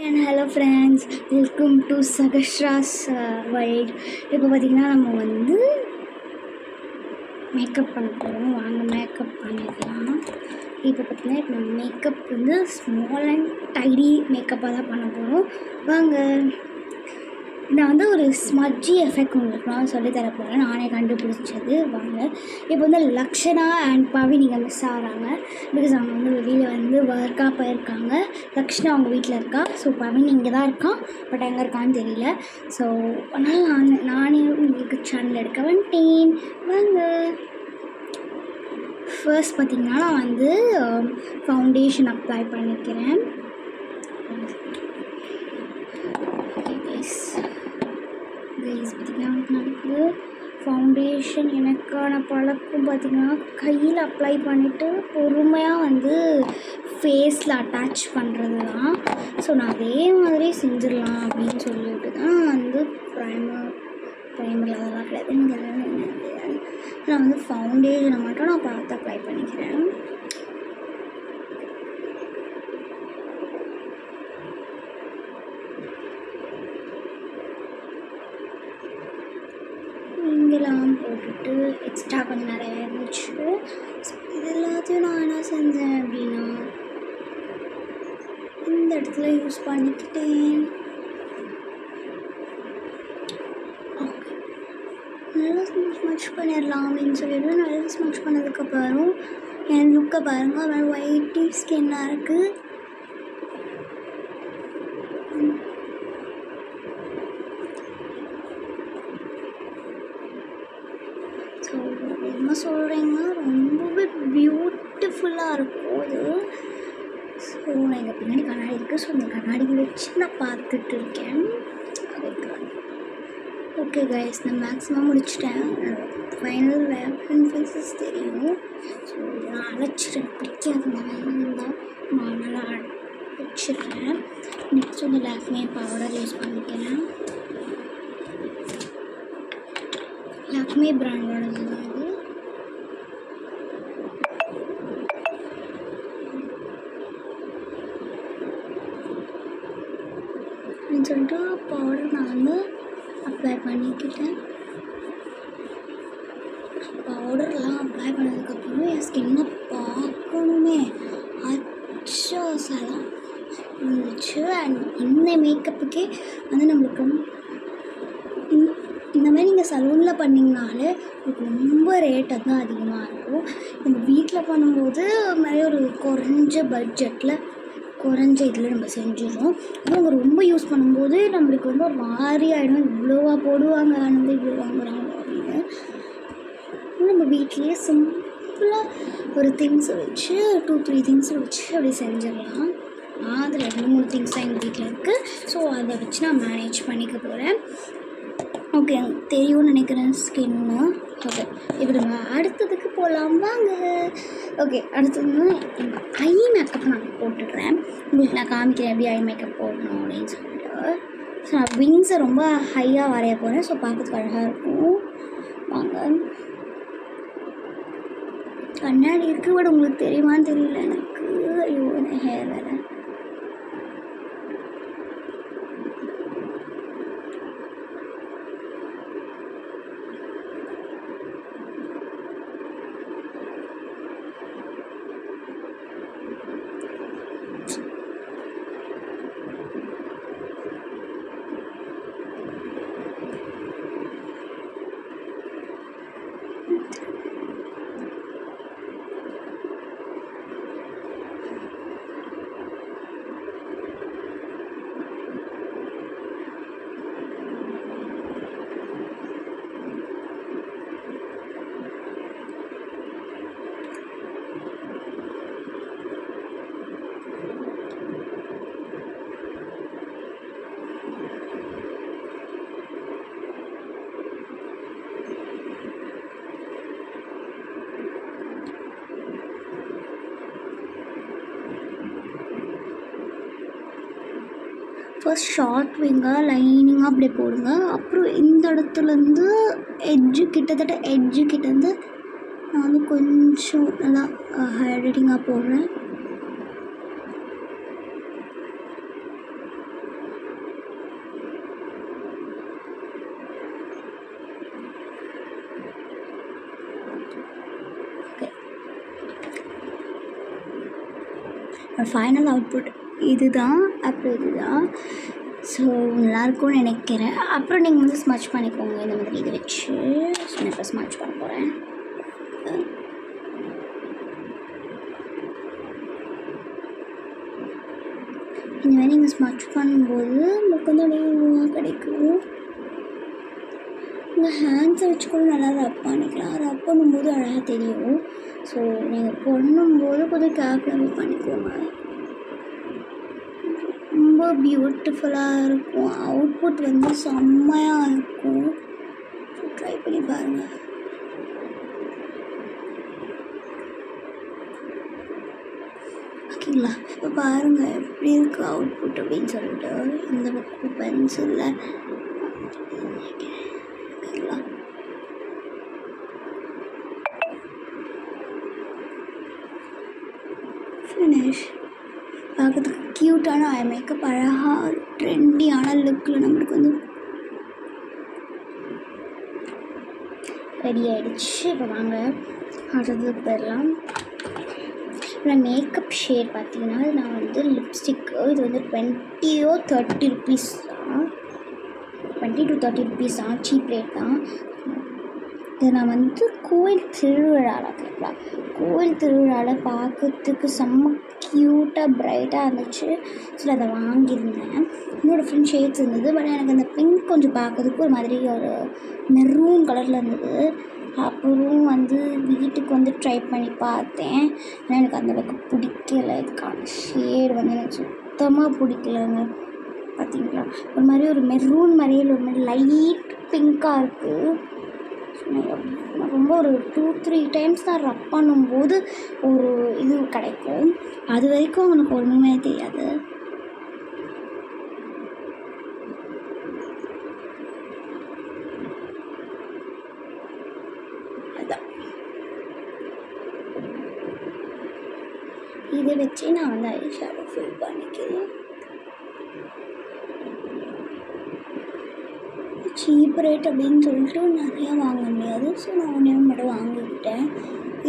And hello friends, welcome to Sahasra's world. இப்போ பார்த்திங்கன்னா நம்ம வந்து மேக்கப் பண்ண போகிறோம். வாங்க மேக்கப் பண்ணிடலாம். இப்போ பார்த்திங்கன்னா இப்போ நம்ம மேக்கப் வந்து ஸ்மால் அண்ட் டைடி மேக்கப்பாக தான் பண்ண போகிறோம். வாங்க, நான் வந்து ஒரு ஸ்மட்ஜி எஃபெக்ட் உங்களுக்கு நான் சொல்லித்தர போகிறேன். நானே கண்டுபிடிச்சது. வாங்க, இப்போ வந்து லக்ஷனா அண்ட் பவினிகா மிஸ் ஆகிறாங்க. பிகாஸ் அவங்க வந்து வெளியில் வந்து ஒர்க்காக போயிருக்காங்க. லக்ஷனா அவங்க வீட்டில் இருக்கா. ஸோ பவின் இங்கே தான் இருக்கான், பட் எங்கே இருக்கான்னு தெரியல. ஸோ அதனால் நானே உங்களுக்கு சேனல் எடுக்க வந்துட்டேன். வாங்க, ஃபர்ஸ்ட் பார்த்திங்கன்னா நான் வந்து ஃபவுண்டேஷன் அப்ளை பண்ணிக்கிறேன். பார்த்திங்கன்னா நமக்கு ஃபவுண்டேஷன் எனக்கான பழக்கம் பார்த்திங்கன்னா கையில் அப்ளை பண்ணிவிட்டு பொறுமையாக வந்து ஃபேஸில் அட்டாச் பண்ணுறது தான். ஸோ நான் அதே மாதிரி செஞ்சிடலாம் அப்படின்னு சொல்லிட்டு தான் வந்து ப்ரைமர் அதெல்லாம் கிடையாது. நான் வந்து ஃபவுண்டேஷனை மட்டும் நான் பார்த்து அப்ளை பண்ணிக்கிறேன். இங்கெல்லாம் போட்டுட்டு எக்ஸ்ட்ரா கொஞ்சம் நிறையா இருந்துச்சு. ஸோ இது எல்லாத்தையும் நான் என்ன செஞ்சேன் அப்படின்னா இந்த இடத்துல யூஸ் பண்ணிக்கிட்டேன். ஓகே, நல்லா ஸ்மட்ச் பண்ணிடலாம் அப்படின்னு சொல்லிட்டு நல்லா ஸ்மட்ச் பண்ணதுக்கப்புறம் என் லுக்கை பாருங்கள். அப்புறம் ஒயிட்டி ஸ்கின்னாக இருக்குது. ஸோ என்ன சொல்கிறீங்க, ரொம்பவே பியூட்டிஃபுல்லாக இருக்கும் அது. ஸோ நான் எங்கள் பின்னாடி கண்ணாடி இருக்குது. ஸோ இந்த கண்ணாடி வச்சு நான் பார்த்துட்டு இருக்கேன். ஓகே கைஸ், நான் மேக்ஸிமம் முடிச்சிட்டேன். ஃபைனல் வேப்பன் ஃபேஸஸ் தெரியும். ஸோ நான் அழைச்சிட்டேன், பிடிக்காது தான் நான் நல்லா வச்சிடுறேன். நெக்ஸ்ட் வந்து லாக்மே பவுடர் யூஸ் பண்ணிக்கிறேன். லாக்மே பிராண்டோடது தான் இது. அப்படின்னு சொல்லிட்டு பவுடர் நான் வந்து அப்ளை பண்ணிக்கிட்டேன். பவுடர்லாம் அப்ளை பண்ணதுக்கப்புறம் என் ஸ்கின்னை பார்க்கணுமே அச்சோசலாம் இருந்துச்சு. அண்ட் இந்த மேக்கப்புக்கே வந்து நம்மளுக்கு இந்த மாதிரி நீங்கள் சலூனில் பண்ணிங்கனாலே ரொம்ப ரேட்டு தான் அதிகமாக இருக்கும். நம்ம வீட்டில் பண்ணும்போது மாதிரி ஒரு குறைஞ்ச பட்ஜெட்டில் குறைஞ்ச இதில் நம்ம செஞ்சிடுறோம். அவங்க ரொம்ப யூஸ் பண்ணும்போது நம்மளுக்கு வந்து ஒரு மாதிரி ஆகிடும். இவ்வளோவா போடுவாங்க, வந்து இவ்வளோ வாங்குறாங்க அப்படின்னு. நம்ம வீட்லேயே சிம்பிளாக ஒரு திங்ஸை வச்சு 2-3 திங்ஸை வச்சு அப்படி செஞ்சிடலாம். அதில் 2-3 திங்ஸ் தான் எங்கள் வீட்டில் இருக்குது. ஸோ அதை வச்சு நான் மேனேஜ் பண்ணிக்க போகிறேன். ஓகே, தெரியும்னு நினைக்கிறேன் ஸ்கின்னு. ஓகே, இப்போ நம்ம அடுத்ததுக்கு போகலாம் வாங்க. ஓகே, அடுத்தது ஐ மேக்கப் நான் போட்டுடுறேன். உங்களுக்கு நான் காமிக்கிறேன் எப்படி ஐ மேக்கப் போடணும் அப்படின்னு சொல்லிட்டு. ஸோ நான் விங்ஸை ரொம்ப ஹையாக வரைய போகிறேன். ஸோ பார்க்கறதுக்கு அழகாக இருக்கும். வாங்க, கண்ணாடி இருக்குது, பட் உங்களுக்கு தெரியுமான்னு தெரியல எனக்கு. ஐயோ, ஹேர் வேறு. ஃபர்ஸ்ட் ஷார்ட் விங்காக லைனிங்காக அப்படி போடுங்க. அப்புறம் இந்த இடத்துலேருந்து எட்ஜுக்கிட்டேருந்து நான் வந்து கொஞ்சம் நல்லா எடிட்டிங்காக போடுறேன். ஃபைனல் அவுட்புட் இதுதான். அப்புறம் இதுதான். ஸோ நல்லாயிருக்கும்னு நினைக்கிறேன். அப்புறம் நீங்கள் வந்து ஸ்மட்ச் பண்ணிக்கோங்க இந்த மாதிரி இதை வச்சு. ஸோ நான் இப்போ ஸ்மட்ச் பண்ண போகிறேன். இந்த மாதிரி நீங்கள் ஸ்மட்ச் பண்ணும்போது முக்கந்தோடைய கிடைக்கும். உங்கள் ஹேண்ட்ஸை வச்சு கூட நல்லா ரப் பண்ணிக்கலாம். ரப் பண்ணும்போது அழகாக தெரியும். ஸோ நீங்கள் பண்ணும்போது கொஞ்சம் கேர்ஃபுல்லாக பண்ணிக்கோங்க. ரொம்ப பியூட்டிஃபுல்லாக இருக்கும். அவுட்புட் வந்து செம்மையாக இருக்கும். ட்ரை பண்ணி பாருங்கள். ஓகேங்களா? இப்போ பாருங்கள் எப்படி இருக்குது அவுட்புட் அப்படின்னு சொல்லிட்டு. இந்த பக்கம் பென்சிலில் ஓகேங்களா? ஃபினிஷ். பார்க்கறதுக்கு க்யூட்டான மேக்கப் அழகாக ட்ரெண்டியான லுக்கில் நம்மளுக்கு வந்து ரெடி ஆகிடுச்சு. இப்போ வாங்க அடுத்ததுக்கு போயிடலாம். இப்போ மேக்கப் ஷேட் பார்த்தீங்கன்னா நான் வந்து லிப்ஸ்டிக்கு இது வந்து 20 or 30 rupees தான். 20 to 30 rupees தான். சீப் ரேட் தான். இதை நான் வந்து கோயில் திருவிழாவில் கேட்கலாம். கோயில் திருவிழாவில் பார்க்கறதுக்கு செம்ம க்யூட்டாக ப்ரைட்டாக இருந்துச்சு. ஸோ அதை வாங்கியிருந்தேன். என்னோடய ஃப்ரெண்ட் ஷேட்ஸ் இருந்தது. பட் எனக்கு அந்த பிங்க் கொஞ்சம் பார்க்கறதுக்கு ஒரு மாதிரி ஒரு மெரூன் கலரில் இருந்தது. அப்புறம் வந்து வீட்டுக்கு வந்து ட்ரை பண்ணி பார்த்தேன். ஆனால் எனக்கு அந்தளவுக்கு பிடிக்கல. இதுக்கான ஷேடு வந்து எனக்கு சுத்தமாக பிடிக்கலங்க. பார்த்தீங்களா? ஒரு மாதிரி ஒரு மெரூன் மாதிரியே ஒரு மாதிரி லைட் பிங்க்காக இருக்குது. நான் ரொம்ப ஒரு 2-3 times தான் ரப் பண்ணும்போது ஒரு இது கிடைக்கும். அது வரைக்கும் எனக்கு ஒன்றுமே தெரியாது. அதுதான் இதை வச்சு நான் வந்து ஐ ஷேடோ ஃபில் பண்ணிக்கிறேன். சீப் ரேட் அப்படின்னு சொல்லிட்டு நிறையா வாங்க முடியாது. ஸோ நான் ஒன்றே மட்டும் வாங்கிக்கிட்டேன்.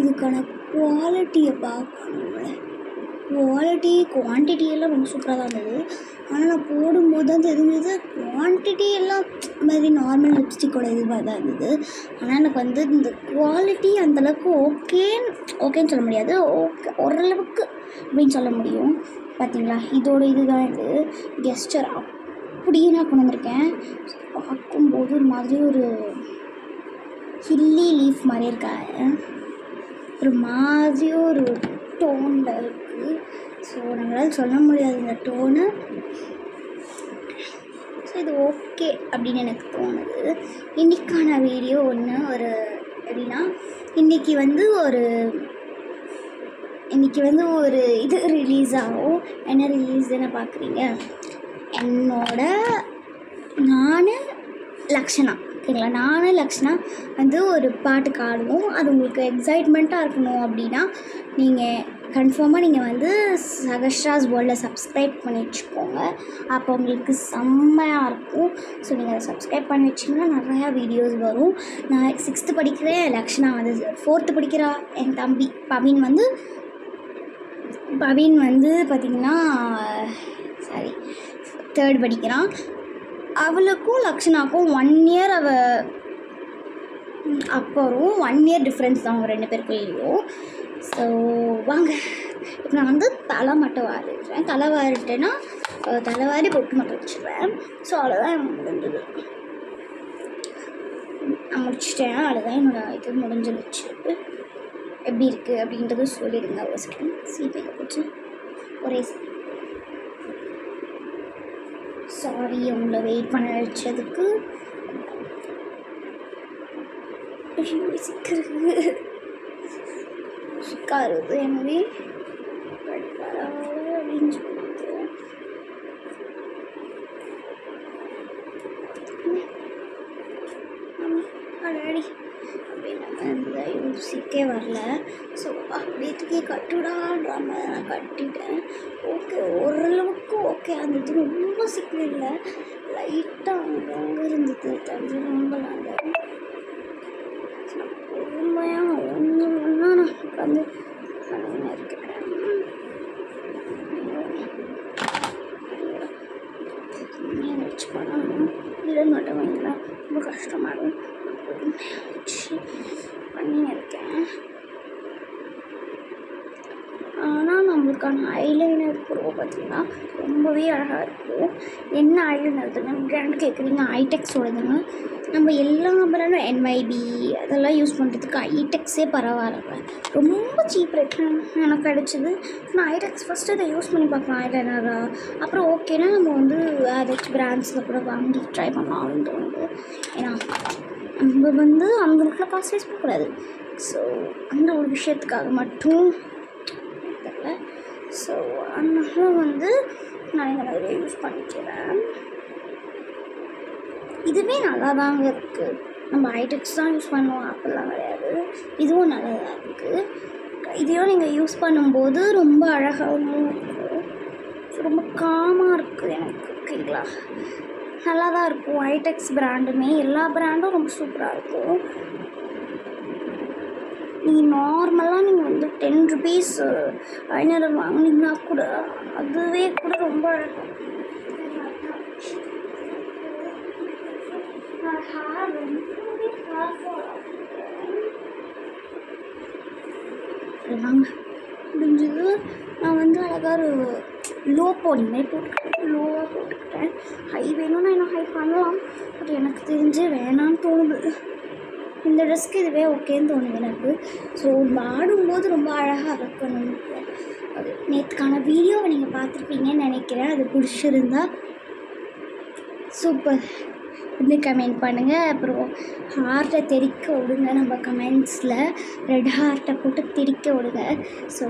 இதுக்கான குவாலிட்டியை பார்க்கணும்ல. குவான்டிட்டியெல்லாம் ரொம்ப சூப்பராக தான் இருந்தது. ஆனால் நான் போடும்போது தான் தெரிஞ்சது குவான்டிட்டி எல்லாம் மாதிரி நார்மல் லிப்ஸ்டிக்கோட இது மாதிரி தான் இருந்தது. ஆனால் எனக்கு வந்து இந்த குவாலிட்டி அந்தளவுக்கு ஓகேன்னு சொல்ல முடியாது. ஓரளவுக்கு அப்படின்னு சொல்ல முடியும். பார்த்தீங்களா? இதோட இதுதான் இது கெஸ்டர் அப்படியே நான் கொண்டு வந்திருக்கேன். பார்க்கும்போது ஒரு மாதிரி ஒரு ஹில்லி லீஃப் மாதிரி இருக்காங்க. ஒரு மாதிரி ஒரு டோனில் இருக்குது. ஸோ நம்மளால் சொல்ல முடியாது இந்த டோனு. ஸோ இது ஓகே அப்படின்னு எனக்கு தோணுது. இன்றைக்கான வீடியோ ஒரு எப்படின்னா இன்றைக்கி வந்து ஒரு இது ரிலீஸ் ஆகும். என்ன ரிலீஸ்ன்னு பார்க்குறீங்க? நான் லக்ஷனா ஓகேங்களா? நான் லக்ஷனா வந்து ஒரு பாட்டுக்கு ஆடுவோம். அது உங்களுக்கு எக்ஸைட்மெண்ட்டாக இருக்கணும் அப்படின்னா நீங்கள் கன்ஃபார்மாக நீங்கள் வந்து சகஸ்ராஸ் வேர்ல்டில் சப்ஸ்கிரைப் பண்ணி வச்சுக்கோங்க. அப்போ உங்களுக்கு செம்மையாக இருக்கும். ஸோ நீங்கள் அதை சப்ஸ்கிரைப் பண்ணி வச்சிங்கன்னா நிறையா வீடியோஸ் வரும். நான் 6th படிக்கிறேன். லக்ஷனா வந்து 4th படிக்கிறா. என் தம்பி பவின் வந்து பார்த்திங்கன்னா 3rd படிக்கிறான். அவளுக்கும் லக்ஷனாக்கும் 1 year அப்புறம் 1 year டிஃப்ரென்ஸ் தான் அவங்க 2 பேருக்குள்ளேயும். ஸோ வாங்க இப்போ நான் வந்து தலை மட்டும் வாரிடுறேன். தலை வாரிட்டேன்னா தலைவாரி பொட்டு மட்டும் வச்சுருவேன். ஸோ அவ்வளோதான் முடிஞ்சது. நான் முடிச்சிட்டேன். அவ்வளோதான் என்னோடய இது முடிஞ்சிருச்சு. எப்படி இருக்குது அப்படின்றது சொல்லிடுங்க. ஒரு செகண்ட் சீப்பை போச்சு. ஒரே சாரி உங்களை வெயிட் பண்ண வச்சதுக்கு. சிக்காருது எனவே அப்படின்னு சொல்லிட்டு அடாடி அப்படின்னு யோசிக்கே வரல. ஸோ அப்படியே கட்டுடான்ற மாதிரி நான் கட்டிட்டேன். ஓகே, ஓரளவுக்கு ஓகே இருந்தது. ரொம்ப சிக்கல் இல்லை, லைட்டாக அங்கே இருந்தது. தஞ்சை ரொம்பலாம் இல்லை. பொறுமையாக ஒன்று ஒன்றா நான் உட்காந்து பண்ணின்னு இருக்கேன். வச்சு பண்ணணும். இதை மட்டும் வைங்களா ரொம்ப கஷ்டமாக இருக்கும். வச்சு பண்ணியிருக்கேன். ஆனால் நம்மளுக்கான ஐலைனர் ப்ரோ பார்த்திங்கன்னா ரொம்பவே அழகாக இருக்கும். என்ன ஐலைனர் பிராண்ட் கேட்குறீங்க? ஐடெக்ஸோடதுங்க. நம்ம எல்லா பிராண்டும் NYB அதெல்லாம் யூஸ் பண்ணுறதுக்கு ஐடெக்ஸே பரவாயில்ல, ரொம்ப சீப் ரேட்டில் எனக்கு கிடச்சிது. நான் ஐடெக்ஸ் ஃபஸ்ட்டு இதை யூஸ் பண்ணி பார்க்கலாம் ஐலைனராக. அப்புறம் ஓகேனா நம்ம வந்து ஏதாச்சும் பிராண்ட்ஸில் கூட வாங்கி ட்ரை பண்ணலாம் அப்படின்னு தோணுது. ஏன்னா நம்ம வந்து அந்த இடத்துல காசு வேஸ்ட் பண்ணக்கூடாது. ஸோ அந்த ஒரு விஷயத்துக்காக மட்டும் தெரியல. ஸோ அதனால வந்து நான் இந்த மாதிரி யூஸ் பண்ணிக்கிறேன். இதுவே நல்லா தாங்க இருக்குது. நம்ம ஐடெக்ஸ் தான் யூஸ் பண்ணுவோம், அப்படிலாம் கிடையாது. இதுவும் நல்லா தான் இருக்குது. இதையும் நீங்கள் யூஸ் பண்ணும்போது ரொம்ப அழகாகவும் இருக்கும், ரொம்ப காமாக இருக்குது எனக்கு. ஓகேங்களா? நல்லா தான் இருக்கும். ஐடெக்ஸ் பிராண்டுமே எல்லா பிராண்டும் ரொம்ப சூப்பராக இருக்கும். நீங்கள் நார்மலாக நீங்கள் வந்து 10 rupees ஐலைனர் வாங்கினீங்கன்னா கூட அதுவே கூட ரொம்ப அழகாக முடிஞ்சது. நான் வந்து அழகாக ஒரு லோ போடி மாதிரி போட்டுக்கிட்டேன், லோவாக போட்டுக்கிட்டேன். ஹை வேணும்னா இன்னும் ஹை பண்ணலாம், பட் எனக்கு தெரிஞ்சு வேணான்னு தோணுது. இந்த ட்ரெஸ்க்கு இதுவே ஓகேன்னு தோணுது எனக்கு. ஸோ ஆடும்போது ரொம்ப அழகாக இருக்கணும். அது நேற்றுக்கான வீடியோவை நீங்கள் பார்த்துருப்பீங்கன்னு நினைக்கிறேன். அது பிடிச்சிருந்தா சூப்பர் வந்து கமெண்ட் பண்ணுங்கள். அப்புறம் ஹார்ட்டை தெறிக்க விடுங்க, நம்ம கமெண்ட்ஸில் ரெட் ஹார்ட்டை போட்டு தெறிக்க விடுங்க. ஸோ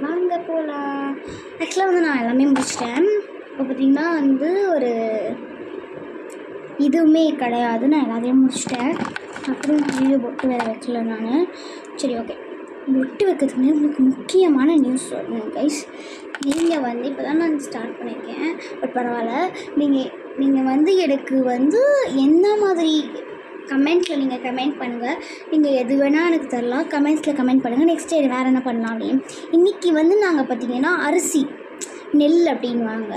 வாங்க போகலாம். ஆக்சுவலாக வந்து நான் எல்லாமே முடிச்சிட்டேன். இப்போ பார்த்திங்கன்னா வந்து ஒரு இதுவுமே கிடையாது, நான் எல்லாத்தையும் முடிச்சிட்டேன். அப்புறம் வீடியோ பொட்டு வேறு வைக்கல நான். சரி ஓகே, பொட்டு வைக்கிறதுக்கு உங்களுக்கு முக்கியமான நியூஸ் சொல்லணும் கைஸ். நீங்கள் வந்து இப்போ தான் நான் ஸ்டார்ட் பண்ணியிருக்கேன், பட் பரவாயில்ல. நீங்கள் வந்து எனக்கு வந்து என்ன மாதிரி கமெண்ட்டில் நீங்கள் கமெண்ட் பண்ணுங்கள். நீங்கள் எது வேணால் எனக்கு தரலாம், கமெண்ட்ஸில் கமெண்ட் பண்ணுங்கள். நெக்ஸ்ட் வேறு என்ன பண்ணலாம் அப்படின்னு. இன்றைக்கி வந்து நாங்கள் பார்த்திங்கன்னா அரிசி நெல் அப்படின்வாங்க,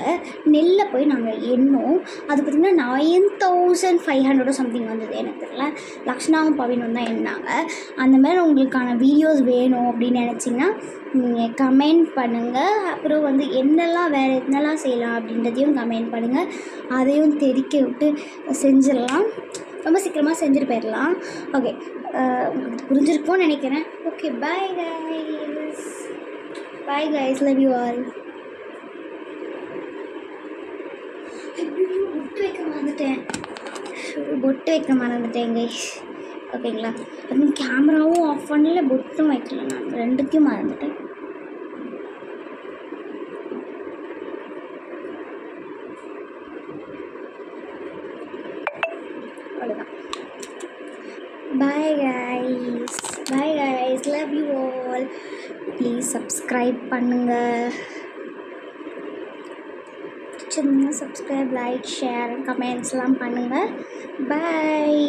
நெல்லை போய் நாங்கள் எண்ணோம். அது பார்த்திங்கன்னா 9500 சம்திங் வந்தது. எனக்கு தெரியல, லக்ஷ்னாவும் பவினும் தான் எண்ணாங்க. அந்த மாதிரி உங்களுக்கான வீடியோஸ் வேணும் அப்படின்னு நினச்சிங்கன்னா நீங்கள் கமெண்ட் பண்ணுங்கள். அப்புறம் வந்து என்னெல்லாம் வேறு என்னெல்லாம் செய்யலாம் அப்படின்றதையும் கமெண்ட் பண்ணுங்கள். அதையும் தெரிக்க விட்டு செஞ்சிடலாம், ரொம்ப சீக்கிரமாக செஞ்சுட்டு போயிடலாம். ஓகே, உங்களுக்கு புரிஞ்சிருக்கும்னு நினைக்கிறேன். Okay, bye guys, bye guys, love you all. பொட்டு வைக்க மறந்துட்டேன் கைஸ். ஓகேங்களா? அதுவும் கேமராவும் ஆஃப் பண்ணல, பொட்டும் வைக்கல, நான் ரெண்டுத்தையும் மறந்துட்டேன். அவ்வளோதான். Bye guys, bye guys, love you all. Please subscribe பண்ணுங்கள். பிடிச்சிருந்தீங்கன்னா சப்ஸ்கிரைப், லைக், ஷேர், கமெண்ட்ஸ்லாம் பண்ணுங்கள். பாய்.